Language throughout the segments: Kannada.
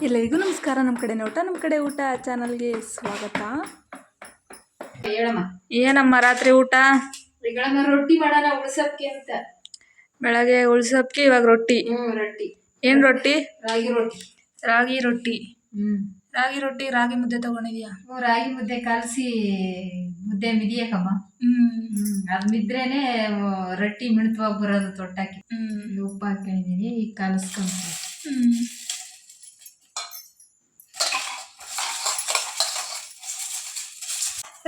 ಎಲ್ಲರಿಗೂ ನಮಸ್ಕಾರ. ನಮ್ಮ ಕಡೆ ಊಟ ಚಾನಲ್ಗೆ ಸ್ವಾಗತ. ಹೇಳಮ್ಮ, ಏನಮ್ಮ ರಾತ್ರಿ ಊಟ? ರೊಟ್ಟಿ ಮಾಡೋಣ ಉಳ್ಸಕ್ಕೆ ಅಂತ. ಬೆಳಗ್ಗೆ ಉಳ್ಸಕ್ಕೆ ಇವಾಗ ರೊಟ್ಟಿ. ರೊಟ್ಟಿ. ಏನ್ ರೊಟ್ಟಿ? ರಾಗಿ ರೊಟ್ಟಿ. ರಾಗಿ ರೊಟ್ಟಿ. ರಾಗಿ ರೊಟ್ಟಿ, ರಾಗಿ ಮುದ್ದೆ ತಗೊಂಡಿದ್ಯಾ? ರಾಗಿ ಮುದ್ದೆ ಕಲಸಿ ಮುದ್ದೆ ಮಿದಿಯಕಮ್ಮ. ಅದ್ ಮಿದ್ರೇನೆ ರೊಟ್ಟಿ ಮಿಣ್ತವಾಗಿ ಬರೋದು ತೊಟ್ಟಾಕಿ. ಉಪ್ಪು ಹಾಕೊಂಡಿದೀನಿ, ಈಗ ಕಲಸ್ಕೊಂತೀನಿ.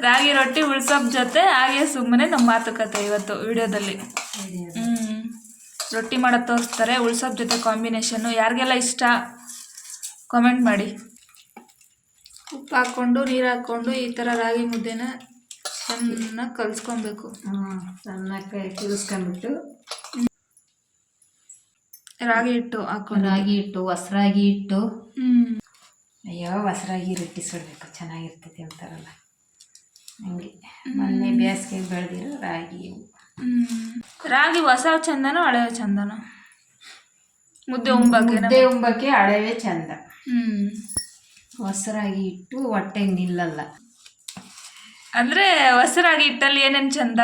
ರಾಗಿ ರೊಟ್ಟಿ ಉಳ್ಸೋಪ್ ಜೊತೆ ಹಾಗೆ ಸುಮ್ಮನೆ ನಮ್ಮ ಮಾತುಕತೆ ಇವತ್ತು ವಿಡಿಯೋದಲ್ಲಿ. ರೊಟ್ಟಿ ಮಾಡೋದು ತೋರಿಸ್ತಾರೆ, ಉಳ್ಸೋಪ್ ಜೊತೆ ಕಾಂಬಿನೇಷನ್ನು. ಯಾರಿಗೆಲ್ಲ ಇಷ್ಟ ಕಾಮೆಂಟ್ ಮಾಡಿ. ಉಪ್ಪು ಹಾಕ್ಕೊಂಡು ನೀರು ಹಾಕ್ಕೊಂಡು ಈ ಥರ ರಾಗಿ ಮುದ್ದೆನ ಚೆನ್ನಾಗಿ ಕಲಿಸ್ಕೊಬೇಕು. ಚೆನ್ನಾಗಿ ಕಲಿಸ್ಕೊಂಡ್ಬಿಟ್ಟು ರಾಗಿ ಹಿಟ್ಟು ಹಾಕೊಂಡು, ರಾಗಿ ಹಿಟ್ಟು, ಹೊಸರಾಗಿ ಹಿಟ್ಟು. ಅಯ್ಯೋ, ಹೊಸರಾಗಿ ರೊಟ್ಟಿ ಸುಡಬೇಕು, ಚೆನ್ನಾಗಿರ್ತೈತಿ ಅಂತಾರಲ್ಲ ಹಂಗೆ. ಮೊನ್ನೆ ಬೇಸಿಗೆಗೆ ಬೆಳೆದಿರೋ ರಾಗಿ. ರಾಗಿ ಹೊಸ ಚಂದನೋ ಹಳೆಯ ಚಂದನೋ? ಮುದ್ದೆ ಉಂಬಕ್ಕೆ ಹಳೆವೇ ಚಂದ. ಹೊಸರಾಗಿ ಹಿಟ್ಟು ಹೊಟ್ಟೆಗೆ ನಿಲ್ಲಲ್ಲ. ಅಂದ್ರೆ ಹೊಸರಾಗಿ ಹಿಟ್ಟಲ್ಲಿ ಏನೇನು ಚಂದ?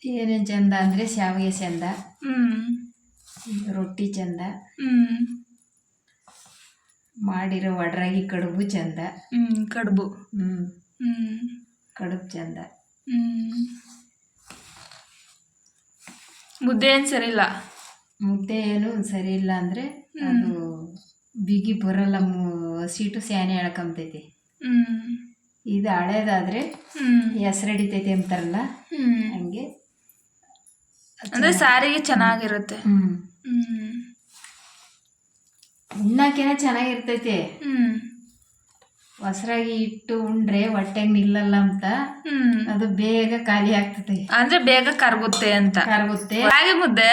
ಏನೇನು ಚಂದ ಅಂದ್ರೆ ಶಾವಿಗೆ ಚಂದ, ರೊಟ್ಟಿ ಚಂದ, ಮಾಡಿರೋ ಒಡ್ರಾಗಿ ಕಡುಬು ಚಂದ. ಕಡುಬು ಕಡುಬು ಚಂದ. ಮುದ್ದೆ ಏನು ಸರಿ ಇಲ್ಲ. ಮುದ್ದೆ ಏನು ಸರಿ ಇಲ್ಲ ಅಂದರೆ ಅದು ಬಿಗಿ ಬರಲ್ಲ, ಸೀಟು ಸ್ಯಾನೆ ಎಳ್ಕೊಂತೈತಿ. ಇದು ಹಳೇದಾದ್ರೆ ಹೆಸರಡಿತೈತಿ ಅಂತಾರಲ್ಲ ಹಂಗೆ. ಅಂದ್ರೆ ಸಾರಿಗೆ ಚೆನ್ನಾಗಿರುತ್ತೆ, ಉಣ್ಣಾಕೇನೆ ಚೆನ್ನಾಗಿರ್ತೈತಿ. ಹೊಸರಾಗಿ ಇಟ್ಟು ಉಂಡ್ರೆ ಹೊಟ್ಟೆಗೆ ನಿಲ್ಲಲ್ಲ ಅಂತ ಅದು ಬೇಗ ಖಾಲಿ ಆಗ್ತೈತಿ. ಅಂದ್ರೆ ಬೇಗ ಕರಗುತ್ತೆ ಅಂತ. ರಾಗಿ ಮುದ್ದೆ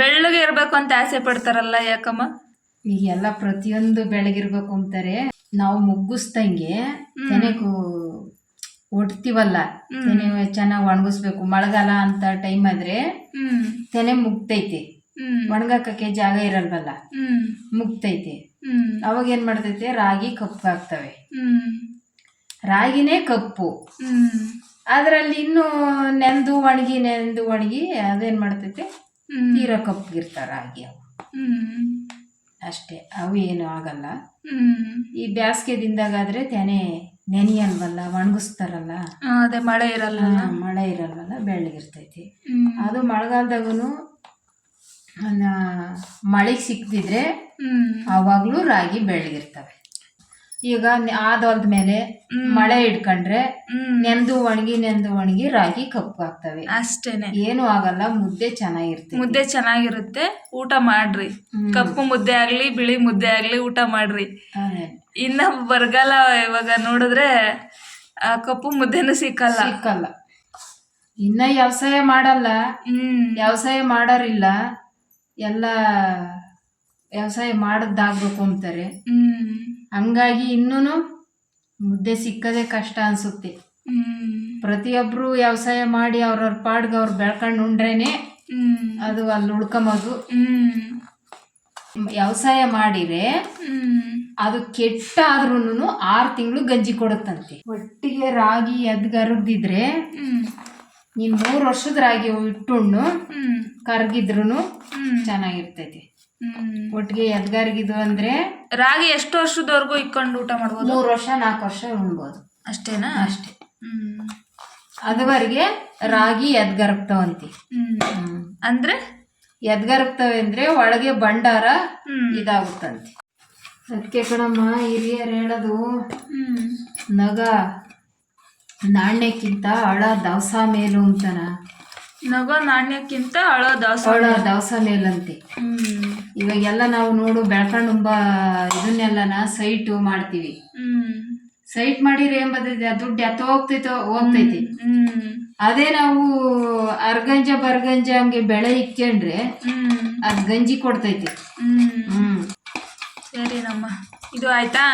ಬೆಳ್ಳಗೆ ಇರ್ಬೇಕು ಅಂತ ಆಸೆ ಪಡ್ತಾರಲ್ಲ, ಯಾಕಮ್ಮ? ಈಗೆಲ್ಲ ಪ್ರತಿಯೊಂದು ಬೆಳಗಿರ್ಬೇಕು ಅಂತಾರೆ. ನಾವು ಮುಗ್ಗಿಸ್ದಂಗೆ ತೆನೆಗೂ ಒಡ್ತೀವಲ್ಲ, ತೆನೆ ಚೆನ್ನಾಗಿ ಒಣಗಿಸ್ಬೇಕು. ಮಳೆಗಾಲ ಅಂತ ಟೈಮ್ ಆದ್ರೆ ತೆನೆ ಮುಗ್ತೈತಿ, ಒಣಗಾಕಕ್ಕೆ ಜಾಗ ಇರಲ್ವಲ್ಲ, ಮುಗ್ತೈತಿ. ಅವಾಗ ಏನ್ ಮಾಡ್ತೈತೆ, ರಾಗಿ ಕಪ್ಪಾಗ್ತವೆ. ರಾಗಿನೇ ಕಪ್ಪು, ಅದ್ರಲ್ಲಿ ಇನ್ನು ನೆಂದು ಒಣಗಿ ಅದೇನ್ ಮಾಡ್ತೈತೆ, ತೀರಾ ಕಪ್ಪಗಿರ್ತಾವ ರಾಗಿ. ಅವು ಅಷ್ಟೇ, ಅವು ಏನು ಆಗಲ್ಲ. ಈ ಬ್ಯಾಸ್ಗೆ ದಿನದಾಗಾದ್ರೆ ತೆನೆ ನೆನೆಯಲ್ವಲ್ಲ, ಒಣಗಿಸ್ತಾರಲ್ಲ, ಅದೇ ಮಳೆ ಇರಲ್ವಲ್ಲ, ಬೆಳ್ಳಗಿರ್ತೈತಿ. ಅದು ಮಳೆಗಾಲದಾಗೂ ಮಳೆಗೆ ಸಿಕ್ತಿದ್ರೆ ಅವಾಗ್ಲೂ ರಾಗಿ ಬೆಳ್ಳಗಿರ್ತವೆ. ಈಗ ಆದೊಲ್ದ ಮೇಲೆ ಮಳೆ ಹಿಡ್ಕೊಂಡ್ರೆ ನೆಂದು ಒಣಗಿ ರಾಗಿ ಕಪ್ಪು ಆಗ್ತವೆ. ಅಷ್ಟೇನೆ, ಏನು ಆಗಲ್ಲ. ಮುದ್ದೆ ಚೆನ್ನಾಗಿರುತ್ತೆ. ಊಟ ಮಾಡ್ರಿ, ಕಪ್ಪು ಮುದ್ದೆ ಆಗ್ಲಿ ಬಿಳಿ ಮುದ್ದೆ ಆಗ್ಲಿ ಊಟ ಮಾಡ್ರಿ. ಇನ್ನ ಬರಗಾಲ ಇವಾಗ ನೋಡಿದ್ರೆ ಕಪ್ಪು ಮುದ್ದೆನೂ ಸಿಕ್ಕಲ್ಲ. ಇನ್ನ ವ್ಯವಸಾಯ ಮಾಡಲ್ಲ, ವ್ಯವಸಾಯ ಮಾಡೋರಿಲ್ಲ. ಎಲ್ಲ ವ್ಯವಸಾಯ ಮಾಡದ್ದಾಗ್ಬೇಕು ಅಂತಾರೆ. ಹಂಗಾಗಿ ಇನ್ನೂ ಮುದ್ದೆ ಸಿಕ್ಕದೆ ಕಷ್ಟ ಅನ್ಸುತ್ತೆ. ಪ್ರತಿಯೊಬ್ರು ವ್ಯವಸಾಯ ಮಾಡಿ ಅವ್ರವ್ರ ಪಾಡ್ಗೆ ಅವ್ರು ಬೆಳ್ಕೊಂಡು ಉಂಡ್ರೇನೆ ಅದು ಅಲ್ಲಿ ಉಳ್ಕೊಂಬೋದು. ವ್ಯವಸಾಯ ಮಾಡಿದ್ರೆ ಅದು ಕೆಟ್ಟ ಆದ್ರೂನು 6 ತಿಂಗಳು ಗಂಜಿ ಕೊಡುತ್ತಂತೆ. ಒಟ್ಟಿಗೆ ರಾಗಿ ಎದ್ಗರದಿದ್ರೆ ನೀನ್ 3 ವರ್ಷದ ರಾಗಿ ಇಟ್ಟುಣ್ಣು, ಕರ್ಗಿದ್ರು ಚೆನ್ನಾಗಿರ್ತೈತಿ. ಒಟ್ಟಿಗೆ ಎದ್ಗಾರ್ಗಿದ್ವು ಅಂದ್ರೆ ರಾಗಿ ಎಷ್ಟು ವರ್ಷದವರೆಗೂ ಇಟ್ಕೊಂಡು ಊಟ ಮಾಡ್ಬೋದು? 3 ವರ್ಷ 4 ವರ್ಷ ಉಣ್ಬೋದು. ಅಷ್ಟೇನಾ? ಅಷ್ಟೇ. ಅದುವರೆಗೆ ರಾಗಿ ಎದ್ಗರಗ್ತಾವಂತಿ. ಅಂದ್ರೆ ಎದ್ಗರಗ್ತವೆ ಅಂದ್ರೆ ಒಳಗೆ ಭಂಡಾರ ಇದಾಗುತ್ತಂತೆ. ಅದಕ್ಕೆ ಕಣಮ್ಮ ಹಿರಿಯರು ಹೇಳೋದು, ನಗ ನಾಣ್ಯಕ್ಕಿಂತ ಹಳ ದವಸ ಮೇಲು ಅಂತನ. ನಗ ನಾಣ್ಯಕ್ಕಿಂತ ಹಳ ದವಸ ಮೇಲಂತೆ. ಇವಾಗೆಲ್ಲ ನಾವು ನೋಡು ಬೆಳ್ಕೊಂಡುಂಬ ಇದನ್ನೆಲ್ಲನ ಸೈಟು ಮಾಡ್ತೀವಿ. ಸೈಟ್ ಮಾಡಿದ್ರೆ ಏನ್ ಬರ್ತೈತಿ, ದುಡ್ಡು ಎತ್ತ ಹೋಗ್ತೈತಿ. ಅದೇ ನಾವು ಅರ್ಗಂಜ ಬರ್ಗಂಜ ಹಂಗೆ ಬೆಳೆ ಇಕ್ಕೊಂಡ್ರೆ ಅದ್ ಗಂಜಿ ಕೊಡ್ತೈತಿ. ಸರಿ ನಮ್ಮ ಇದು ಆಯ್ತಾ?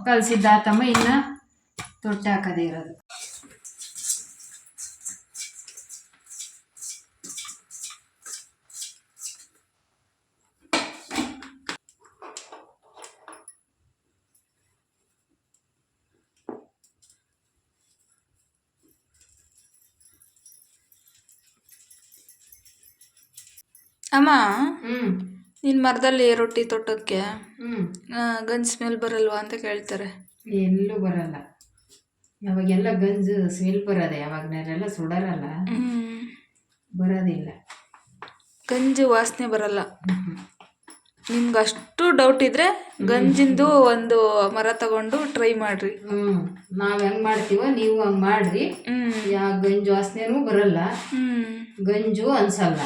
ಕಲ್ಸಿದ್ದಾತಮ್ಮ, ಇನ್ನ ತೊಟ್ಟೆ ಹಾಕದೇ ಇರೋದು. ಅಮ್ಮ, ಹ್ಞೂ ನಿನ್ನ ಮರದಲ್ಲಿ ರೊಟ್ಟಿ ತೊಟ್ಟಕ್ಕೆ ಹ್ಞೂ ಗಂಜ್ ಸ್ಮೆಲ್ ಬರಲ್ವಾ ಅಂತ ಕೇಳ್ತಾರೆ. ಎಲ್ಲೂ ಬರಲ್ಲ. ಅವಾಗೆಲ್ಲ ಗಂಜು ಸ್ಮೆಲ್ ಬರೋದೆ, ಅವಾಗನೆಲ್ಲ ಸುಡರಲ್ಲ, ಬರೋದಿಲ್ಲ. ಗಂಜು ವಾಸನೆ ಬರಲ್ಲ. ಹ್ಞೂ ನಿಮ್ಗೆ ಅಷ್ಟು ಡೌಟ್ ಇದ್ರೆ ಗಂಜಿಂದು ಒಂದು ಮರ ತಗೊಂಡು ಟ್ರೈ ಮಾಡ್ರಿ. ನಾವು ಹೆಂಗೆ ಮಾಡ್ತೀವೋ ನೀವು ಹಂಗೆ ಮಾಡ್ರಿ. ಯಾವ ಗಂಜು ವಾಸನೆನೂ ಬರಲ್ಲ, ಗಂಜು ಅನ್ಸಲ್ಲ.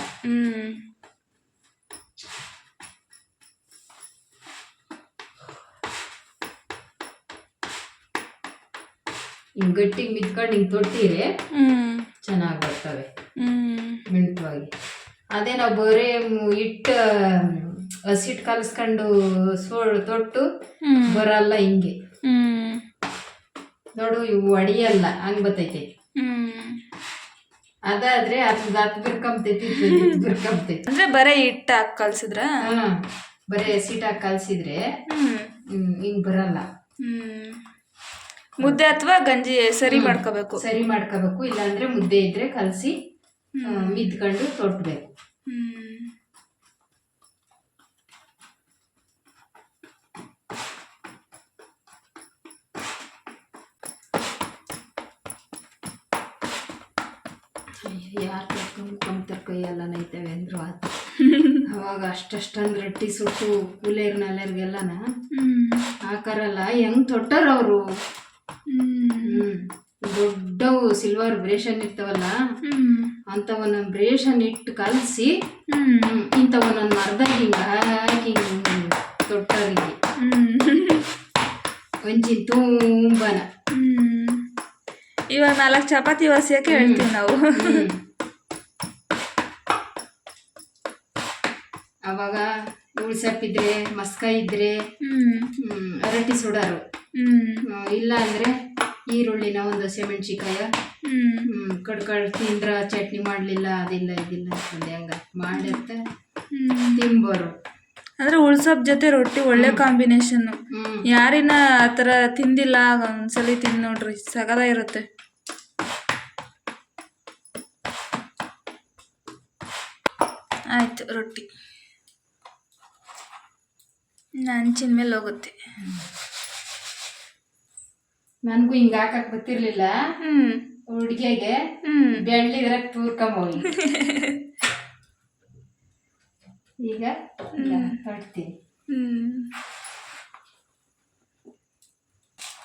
ಹಿಂಗೆ ಗಟ್ಟಿಗೆ ಮಿದ್ಕೊಂಡು ಹಿಂಗೆ ತೊಟ್ಟಿರೆ ಚೆನ್ನಾಗಿ ಬರ್ತವೆ ಮಿಣ್ತವಾಗಿ. ಅದೇ ನಾವು ಬರೀ ಹಸಿಟ್ಟು ಕಲಿಸ್ಕೊಂಡು ತೊಟ್ಟು ಬರಲ್ಲ. ಹಿಂಗೆ ನೋಡು, ಇವು ಅಡಿಯಲ್ಲ, ಹಂಗೆ ಬರ್ತೈತೆ. ಅದಾದ್ರೆ ಅದು ಬಿರ್ಕೊಂಬತೈತಿ, ಬಿರ್ಕೊಂಬತೈತಿ. ಅಂದ್ರೆ ಬರೀ ಹಿಟ್ಟು ಹಾಕಿ ಕಲ್ಸಿದ್ರ, ಬರೀ ಹಸಿಟ್ಟು ಹಾಕಿ ಕಲ್ಸಿದ್ರೆ ಹಿಂಗೆ ಬರಲ್ಲ. ಮುದ್ದೆ ಅಥವಾ ಗಂಜಿ ಸರಿ ಮಾಡ್ಕೋಬೇಕು. ಇಲ್ಲಾಂದ್ರೆ ಮುದ್ದೆ ಇದ್ರೆ ಕಲಸಿ ಮಿದ್ಕೊಂಡು ತೊಟ್ಬೇಕು. ಯಾರು ತೊಟ್ಕೊಂತಾರೆ ಕೈಯೆಲ್ಲ ನೈತವೆ ಅಂದ್ರು ಆತ. ಅವಾಗ ಅಷ್ಟೊಂದು ರೊಟ್ಟಿ ಸುಟ್ಟು ಕೂಲೇರ್ನಲ್ಲೆರ್ಗೆಲ್ಲನ ಹಾಕಾರಲ್ಲ, ಹೆಂಗ್ ತೊಟ್ಟಾರ ಅವರು. ದೊಡ್ಡವು ಸಿಲ್ವರ್ ಬ್ರೇಷನ್ ಇರ್ತಾವಲ್ಲ, ಅಂತವನ್ನ ಬ್ರೇಷನ್ ಇಟ್ಟು ಕಲಸಿ ಇಂಥವನ್ನ ಮರದಾಗ ಹಿಂಗೆ ಹಾಕಿ ತೊಟ್ಟರಿಗೆ ಒಂಚಿನ ತುಂಬನ. ಇವಾಗ 4 ಚಪಾತಿ ಹೊಸಿಯಕ್ಕೆ ಹೇಳ್ತೀವಿ ನಾವು. ಅವಾಗ ಉಳ್ಸಪ್ಪಿದ್ರೆ, ಮಸ್ಕಾಯಿ ಇದ್ರೆ ರೊಟ್ಟಿ ಸುಡಾರು. ಇಲ್ಲ ಅಂದ್ರೆ ಈರುಳ್ಳಿನ ಒಂದು ಹಸಿಮೆಣ್ಸಿಕಾಯ ಕಡ್ಕಡ್ ತಿಂದ್ರ ಚಟ್ನಿ ಮಾಡಲಿಲ್ಲ, ಅದಿಲ್ಲ ಇದಿಲ್ಲ ಅಂತಂದು ಹೆಂಗ ಮಾಡಿರ್ತ ತಿಂಬೋರು. ಅಂದ್ರೆ ಉಳ್ಸಪ್ ಜೊತೆ ರೊಟ್ಟಿ ಒಳ್ಳೆ ಕಾಂಬಿನೇಷನ್. ಯಾರಿನ ಆ ಥರ ತಿಂದಿಲ್ಲ, ಒಂದ್ಸಲಿ ತಿಂದು ನೋಡ್ರಿ, ಸಗದ ಇರುತ್ತೆ. ಆಯ್ತು, ರೊಟ್ಟಿ ಹಂಚಿನ ಮೇಲೆ ಹೋಗುತ್ತೆ. ನನಗೂ ಹಿಂಗೆ ಹಾಕಕ್ಕೆ ಗೊತ್ತಿರ್ಲಿಲ್ಲ. ಹುಡುಗಿಗೆ ಬೆಳ್ಳಿದ್ರೆ ತೂರ್ಕೊಂಬೋಗಿ ಈಗ ಹೊಡ್ತೀನಿ.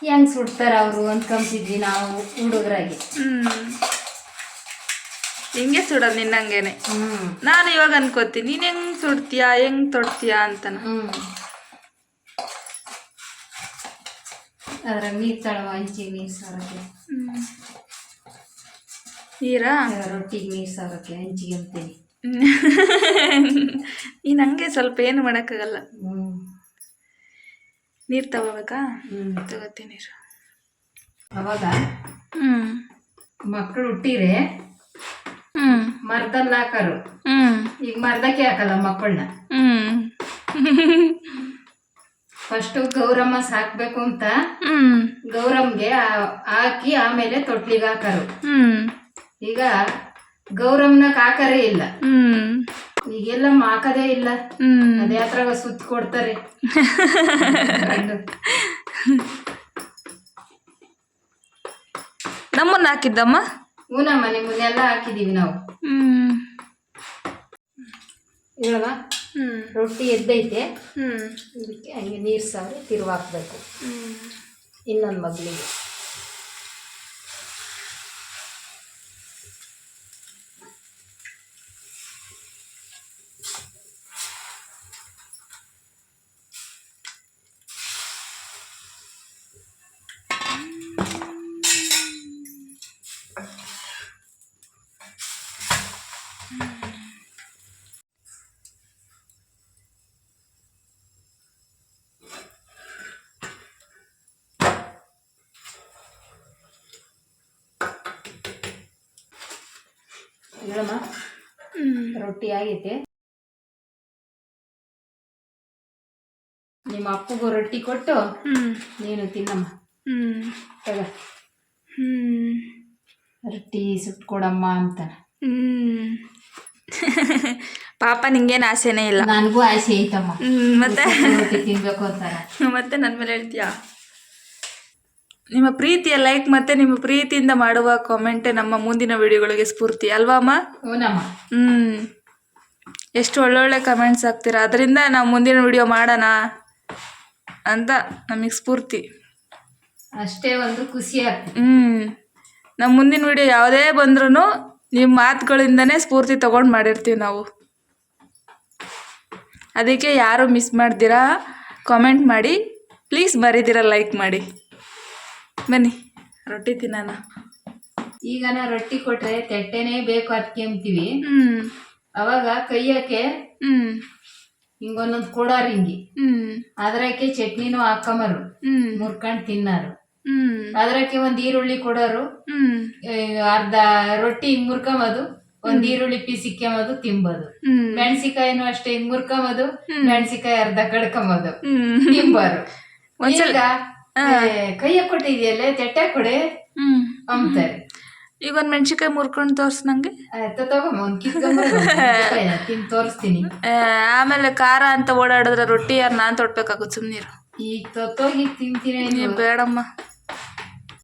ಹೆಂಗ್ ಸುಡ್ತಾರ ಅವರು ಅಂದ್ಕೊಂತಿದ್ವಿ ನಾವು ಹುಡುಗರಾಗಿ. ಹಿಂಗೆ ಸುಡೋದು ನಿನ್ನಂಗೇನೆ. ನಾನು ಇವಾಗ ಅನ್ಕೋತೀನಿ, ನೀನು ಹೆಂಗ್ ಸುಡ್ತೀಯಾ, ಹೆಂಗ್ ತೊಡ್ತೀಯಾ ಅಂತ. ಅದ್ರಾಗ ನೀರು ತಳವ, ಹಂಚಿಗೆ ನೀರು ಸಾರಕ್ಕೆ, ನೀರಾ ರೊಟ್ಟಿಗೆ ನೀರು ಸಾರಕ್ಕೆ ಹಂಚಿಗೆ ಅಂತೀನಿ. ನೀನು ಹಂಗೆ ಸ್ವಲ್ಪ ಏನು ಮಾಡೋಕ್ಕಾಗಲ್ಲ. ನೀರು ತಗೋಬೇಕಾ? ತಗೋತೀನಿ ನೀರು. ಅವಾಗ ಮಕ್ಕಳು ಹುಟ್ಟಿರೆ ಮರದಲ್ಲಿ ಹಾಕರು. ಈಗ ಮರದಕ್ಕೆ ಹಾಕಲ್ಲ ಮಕ್ಕಳನ್ನ. ಫಸ್ಟ್ ಗೌರಮ್ಮ ಸಾಕ್ಬೇಕು ಅಂತ ಗೌರಮ್ಗೆ ಹಾಕಿ ಆಮೇಲೆ ತೊಟ್ಲಿಗೆ ಹಾಕರು. ಈಗ ಗೌರಮ್ನ ಹಾಕರೇ ಇಲ್ಲ, ಈಗೆಲ್ಲ ಹಾಕದೇ ಇಲ್ಲ. ಅದೇ ಹತ್ರ ಸುತ್ತ ಕೊಡ್ತಾರೆ. ನಮ್ಮನ್ನ ಹಾಕಿದ್ದಮ್ಮ? ಹೂನಮ್ಮ, ನಿಮ್ಮನ್ನೆಲ್ಲ ಹಾಕಿದೀವಿ ನಾವು. ಹೇಳವ, ರೊಟ್ಟಿ ಎದ್ದೈತೆ, ಇದಕ್ಕೆ ಹಂಗೆ ನೀರು ಸಾರಿ ತಿರುವಾಕ್ಬೇಕು ಇನ್ನೊಂದು ಮಗ್ಲಿಗೆ. ಹೇಳಮ್ಮ, ರೊಟ್ಟಿ ಆಗೈತೆ. ನಿಮ್ಮ ಅಪ್ಪಗೂ ರೊಟ್ಟಿ ಕೊಟ್ಟು ನೀನು ತಿನ್ನಮ್ಮ. ತಗ, ರೊಟ್ಟಿ ಸುಟ್ಕೊಡಮ್ಮ ಅಂತ. ಪಾಪ ನಿಂಗೇನು ಆಸೆನೇ ಇಲ್ಲ. ನನಗೂ ಆಸೆ ಐತಮ್ಮ ಮತ್ತೆ ರೊಟ್ಟಿ ತಿನ್ಬೇಕು ಅಂತಾರ. ಮತ್ತೆ ನನ್ನ ಮೇಲೆ ಹೇಳ್ತೀಯಾ? ನಿಮ್ಮ ಪ್ರೀತಿಯ ಲೈಕ್ ಮತ್ತು ನಿಮ್ಮ ಪ್ರೀತಿಯಿಂದ ಮಾಡುವ ಕಾಮೆಂಟೇ ನಮ್ಮ ಮುಂದಿನ ವಿಡಿಯೋಗಳಿಗೆ ಸ್ಫೂರ್ತಿ ಅಲ್ವಾ ಅಮ್ಮ? ಹೂನಮ್ಮ. ಎಷ್ಟು ಒಳ್ಳೊಳ್ಳೆ ಕಮೆಂಟ್ಸ್ ಹಾಕ್ತೀರಾ, ಅದರಿಂದ ನಾವು ಮುಂದಿನ ವಿಡಿಯೋ ಮಾಡೋಣ ಅಂತ ನಮಗೆ ಸ್ಫೂರ್ತಿ. ಅಷ್ಟೇ ಒಂದು ಖುಷಿ ಆಗ್ತದೆ. ನಮ್ಮ ಮುಂದಿನ ವಿಡಿಯೋ ಯಾವುದೇ ಬಂದ್ರೂ ನಿಮ್ಮ ಮಾತುಗಳಿಂದನೇ ಸ್ಫೂರ್ತಿ ತೊಗೊಂಡು ಮಾಡಿರ್ತೀವಿ ನಾವು. ಅದಕ್ಕೆ ಯಾರು ಮಿಸ್ ಮಾಡ್ದಿರಾ ಕಾಮೆಂಟ್ ಮಾಡಿ, ಪ್ಲೀಸ್ ಮರಿದಿರ ಲೈಕ್ ಮಾಡಿ. ಬನ್ನಿ ರೊಟ್ಟಿ ತಿನ್ನೋಣ. ಈಗ ನಾ ರೊಟ್ಟಿ ಕೊಟ್ರೆ ತೆಟ್ಟೆನೇ ಬೇಕು ಅದಕ್ಕೆ ಅಂತೀವಿ. ಅವಾಗ ಕೈಯಕ್ಕೆ ಹಿಂಗೊಂದೊಂದು ಕೊಡಾರ ಹಿಂಗಿ ಅದ್ರಕ್ಕೆ ಚಟ್ನಿನೂ ಹಾಕಮರು ಮುರ್ಕಂಡ್ ತಿನ್ನಾರು. ಅದ್ರಕ್ಕೆ ಒಂದ್ ಈರುಳ್ಳಿ ಕೊಡೋರು, ಅರ್ಧ ರೊಟ್ಟಿ ಹಿಂಗ್ ಮುರ್ಕೊಂಬದು, ಒಂದ್ ಈರುಳ್ಳಿ ಪೀಸ್ ಇಕ್ಕೊಂಬದು ತಿಂಬೋದು. ಮೆಣಸಿಕಾಯಿನೂ ಅಷ್ಟೇ ಹಿಂಗ್ ಮುರ್ಕೊಂಬದು, ಮೆಣಸಿಕಾಯಿ ಅರ್ಧ ಕಡ್ಕೊಂಬದು ತಿಂಬಾರು. ಈಗ ಕೈಯ ಕೊಟ್ಟಿದ್ಯಲ್ಲ ತೆಟ್ಟೆ ಕೊಡೆ ಅಂತಾರೆ. ಈಗ ಒಂದ್ ಮೆಣಸಿಕಾಯಿ ಮುರ್ಕೊಂಡು ತೋರ್ಸ್ ನಂಗೆ. ತಗೊಂಬ ಒಂದ್ ಕಿತ್ಕೊಂಬ ತಿನ್ ತೋರಿಸ್ತೀನಿ. ಆಮೇಲೆ ಖಾರ ಅಂತ ಓಡಾಡಿದ್ರೆ ರೊಟ್ಟಿ ಯಾರು ನಾನ್ ತೊಟ್ಬೇಕಾಗುತ್ತೆ. ಸುಮ್ನೀರು. ಈಗ ತೊತ್ತೋಗಿ ತಿಂತೀನಿ. ಬೇಡಮ್ಮ.